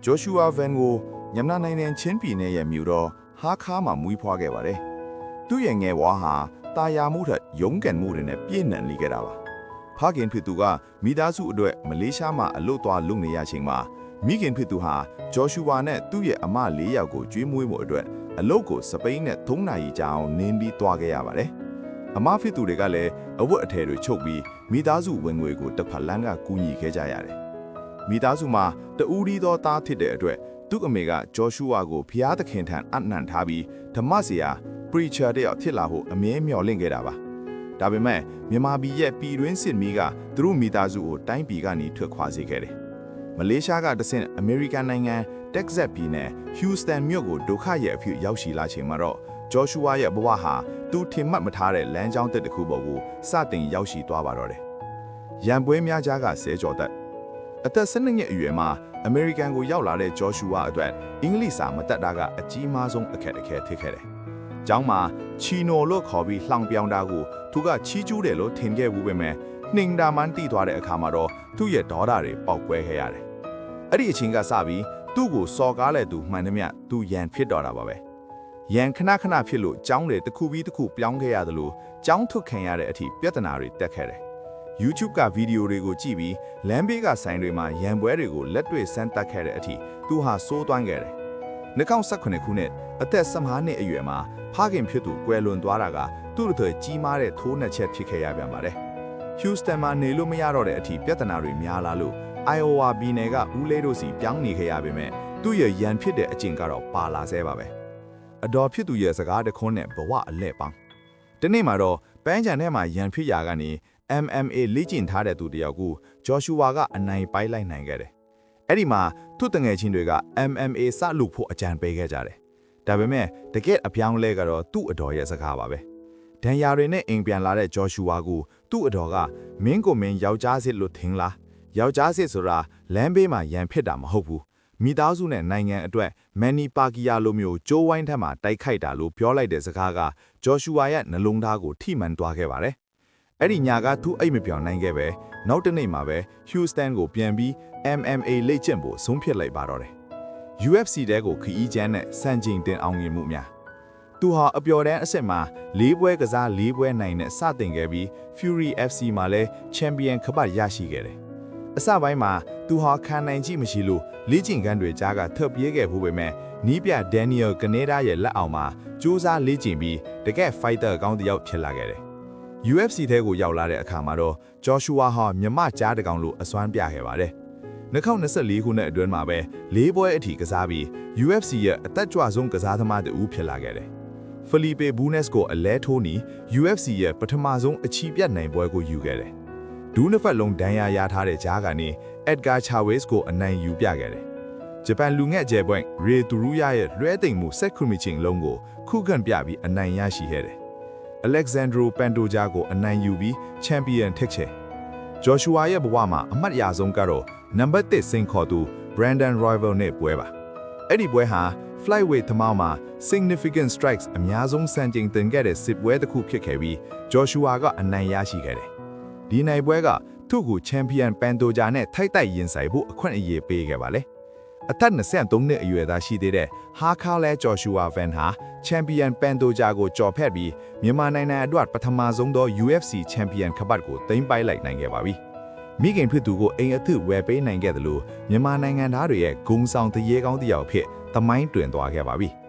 ဂျော်ရှူအာဗန်ကိုမြန်မာနိုင်ငံချင်းပြည်နယ်ရဲ့မြို့တော်ဟာခါမှာမွေးဖွားခဲ့ပါတယ်။သူ့ရဲ့ငယ်ဘဝဟာတာယာမှုထက်ရုန်းကန်မှုတွေနဲ့ပြည့်နှံနေခဲ့တာပါ။ဖခင်ဖြစ်သူကမိသားစုအတွက်မလေးရှားမှာအလုပ်သွားလုပ်နေရချိန်မှာမိခင်ဖြစ်သူဟာဂျော်ရှူအာနဲ့သူ့ရဲ့အမ၄ယောက်ကိုကျွေးမွေးမှုအတွက်အလုပ်ကိုစပိန်နဲ့3နာရီကြာအောင်နင်းပြီးသွားခဲ့ရပါတယ်။အမဖြစ်သူတွေကလည်းအဝတ်အထည်တွေချုပ်ပြီးမိသားစုဝင်ငွေကိုတစ်ဖက်လမ်းကကူညီခဲ့ကြရတယ်။မိသားစုမှာတဦးဒီသောသားဖြစ်တဲ့အတွက်သူ့အမေကဂျော်ရှူအာကိုဖျားသခင်ထံအနှံထားပြီးဓမ္မဆရာ preacher တယောက်ဖြစ်လာဖို့အမြဲမျှော်လင့်ခဲ့တာပါ။ဒါပေမဲ့မြန်မာပြည်ရဲ့ပြည်တွင်းစစ်မီးကသူတို့မိသားစုကိုတိုင်းပြည်ကနေထွက်ခွာစေခဲ့တယ်။မလေးရှားကတဆင့်အမေရိကန်နိုင်ငံတက်ဇက်ပြည်နယ်ဟူစတန်မြို့ကိုဒုက္ခရဲ့အဖြစ်ရောက်ရှိလာချိန်မှာတော့ဂျော်ရှူအာရဲ့ဘဝဟာသူထင်မှတ်မထားတဲ့လမ်းကြောင်းတစ်ခုပေါ်ကိုစတင်ရောက်ရှိသွားပါတော့တယ်။ရန်ပွဲများကြားကဆဲကြော်သက်အသက်12နှစ်အရွယ်မှာအမေရိကန်ကိုရောက်လာတဲ့ဂျော်ရှူအာအတွက်အင်္ဂလိပ်စာမတတ်တာကအကြီးမားဆုံးအခက်အခဲဖြစ်ခဲ့တယ်။ကျောင်းမှာချီနိုလို့ခေါ်ပြီးလှောင်ပြောင်းတာကိုသူကချီးကျူးတယ်လို့ထင်ခဲ့ဘူးပေမဲ့နှင်တာမှန်းတီးသွားတဲ့အခါမှာတော့သူ့ရဲ့ဒေါသတွေပေါက်ကွဲခဲ့ရတယ်။အဲ့ဒီအချိန်ကစပြီးသူ့ကိုစော်ကားလဲသူမှန်သမျှသူရန်ဖြစ်တော်တာပါပဲ။ရန်ခဏခဏဖြစ်လို့ကျောင်းတွေတစ်ခုပြီးတစ်ခုပြောင်းခဲ့ရတယ်လို့ကျောင်းထုတ်ခံရတဲ့အထိပြဿနာတွေတက်ခဲ့တယ်။ YouTube ကဗီဒီယိုတွေကိုကြည့်ပြီးလမ်းဘေးကဆိုင်တွေမှာရန်ပွဲတွေကိုလက်တွေ့စမ်းသပ်ခဲ့တဲ့အထိသူဟာစိုးသွမ်းခဲ့တယ်။2018ခုနှစ်အသက်15နှစ်အရွယ်မှာဖခင်ဖြစ်သူကွယ်လွန်သွားတာကသူ့အတွက်ကြီးမားတဲ့ထိုးနှက်ချက်ဖြစ်ခဲ့ရပြန်ပါတယ်။ Houston မှာနေလို့မရတော့တဲ့အထိပြဿနာတွေများလာလို့ Iowa ပြည်နယ်ကဦးလေးတို့စီပြောင်းနေခဲ့ရပေမဲ့သူ့ရဲ့ရန်ဖြစ်တဲ့အကျင့်ကတော့ပါလာဆဲပါပဲ။အတော်ဖြစ်သူရဲ့စကားတခွန်းနဲ့ဘဝအလဲပေါင်း။ဒီနေ့မှာတော့ပန်းချံထဲမှာရန်ဖြစ်ရာကနေMMA လေ့ကျင့်ထားတဲ့သူတယောက်ကိုဂျော်ရှူအာကအနိုင်ပိုက်လိုက်နိုင်ခဲ့တယ်။အဲ့ဒီမှာသူ့တငယ်ချင်းတွေက MMA စလုပ်ဖို့အကြံပေးခဲ့ကြတယ်။ဒါပေမဲ့တကယ်အပြောင်းလဲကတော့သူ့အတော်ရဲ့စကားပါပဲ။ဒဏ်ရာတွေနဲ့အိမ်ပြန်လာတဲ့ဂျော်ရှူအာကိုသူ့အတော်ကမင်းကိုမင်းယောက်ျားစစ်လို့ထင်လား။ယောက်ျားစစ်ဆိုတာလမ်းဘေးမှာရန်ဖြစ်တာမဟုတ်ဘူး။မိသားစုနဲ့နိုင်ငံအတွက်မန်နီပါကီယာလိုမျိုးကျိုးဝိုင်းထက်မှာတိုက်ခိုက်တာလို့ပြောလိုက်တဲ့စကားကဂျော်ရှူအာရဲ့နှလုံးသားကိုထိမှန်သွားခဲ့ပါတယ်။အဲ့ဒီညကသူ့အိတ်မပြောင်းနိုင်ခဲ့ပဲနောက်တစ်နေ့မှာပဲ Houston ကိုပြန်ပြီး MMA လေ့ကျင့်ဖို့ဆုံးဖြတ်လိုက်ပါတော့တယ်။ UFC တဲကိုခီးကျန်းနဲ့စံချိန်တင်အောင်မြင်မှုများသူဟာအပျော်တန်းအဆင့်မှာ၄ပွဲကစား၄ပွဲနိုင်နဲ့စတင်ခဲ့ပြီး Fury FC မှာလည်းချန်ပီယံခပတ်ရရှိခဲ့တယ်။အစပိုင်းမှာသူဟာခံနိုင်ကြည့်မရှိလို့လေ့ကျင့်ခန်းတွေကြားကထပ်ပြေးခဲ့ဖို့ပေမဲ့နီးပြ Daniel Caneda ရဲ့လက်အောက်မှာစူးစမ်းလေ့ကျင့်ပြီးတကယ် fighter ကောင်းတစ်ယောက်ဖြစ်လာခဲ့တယ်။ UFC ထဲကိုရောက်လာတဲ့အခါမှာတော့ဂျော်ရှူအာဟာမြမကြားတကောင်လို့အစွမ်းပြခဲ့ပါတယ်။2024ခုနှစ်အတွင်းမှာပဲ၄ပွဲအထိကစားပြီး UFC ရဲ့အသက်ကြွဆုံးကစားသမားတဦးဖြစ်လာခဲ့တယ်။ Felipe Bunes ကိုအလဲထိုးနီ UFC ရဲ့ပထမဆုံးအချီပြတ်နိုင်ပွဲကိုယူခဲ့တယ်။ဒူးနှစ်ဖက်လုံးဒဏ်ရာရထားတဲ့ကြားကနေ Edgar Chavez ကိုအနိုင်ယူပြခဲ့တယ်။ဂျပန်လူငယ်ကျဲပွင့် Ray Turuya ရဲ့လွှဲသိမ်မှုဆက်ခရမီချင်းလုံးကိုခုခံပြပြီးအနိုင်ရရှိခဲ့တယ်။ Alexandro Pantoja ကိုအနိုင်ယူပြီးချန်ပီယံထက်ချေဂျော်ရှူအာရဲ့ဘဝမှာအမှတ်ရဆုံးကတော့နံပါတ်1စိန်ခေါ်သူ Brandon Royval နဲ့ပွဲပါအဲ့ဒီပွဲဟာ flyweight သမောင်းမှာ significant strikes အများဆုံးစံချိန်တင်ခဲ့တဲ့စစ်ပွဲတစ်ခုဖြစ်ခဲ့ပြီးဂျော်ရှူအာကအနိုင်ရရှိခဲ့တယ်ဒီနိုင်ပွဲကသူ့ကိုချန်ပီယံ Pantoja နဲ့ထိုက်တိုက်ရင်ဆိုင်ဖို့အခွင့်အရေးပေးခဲ့ပါလေအသက်23နှစ်အရွယ်သားရှိသေးတဲ့ဟာခါလဲဂျော်ရှူအာဗန်ဟာချန်ပီယံ Pantoja ကိုကြော်ဖက်ပြီးမြန်မာနိုင်ငံအတွက်ပထမဆုံးသော UFC ချန်ပီယံခပတ်ကိုသိမ်းပိုက်လိုက်နိုင်ခဲ့ပါပြီ။မိခင်ဖြစ်သူကိုအိမ်အသစ်ဝယ်ပေးနိုင်ခဲ့တယ်လို့မြန်မာနိုင်ငံသားတွေရဲ့ဂုဏ်ဆောင်တရေကောင်းတစ်ယောက်ဖြစ်သမိုင်းတွင်သွားခဲ့ပါပြီ။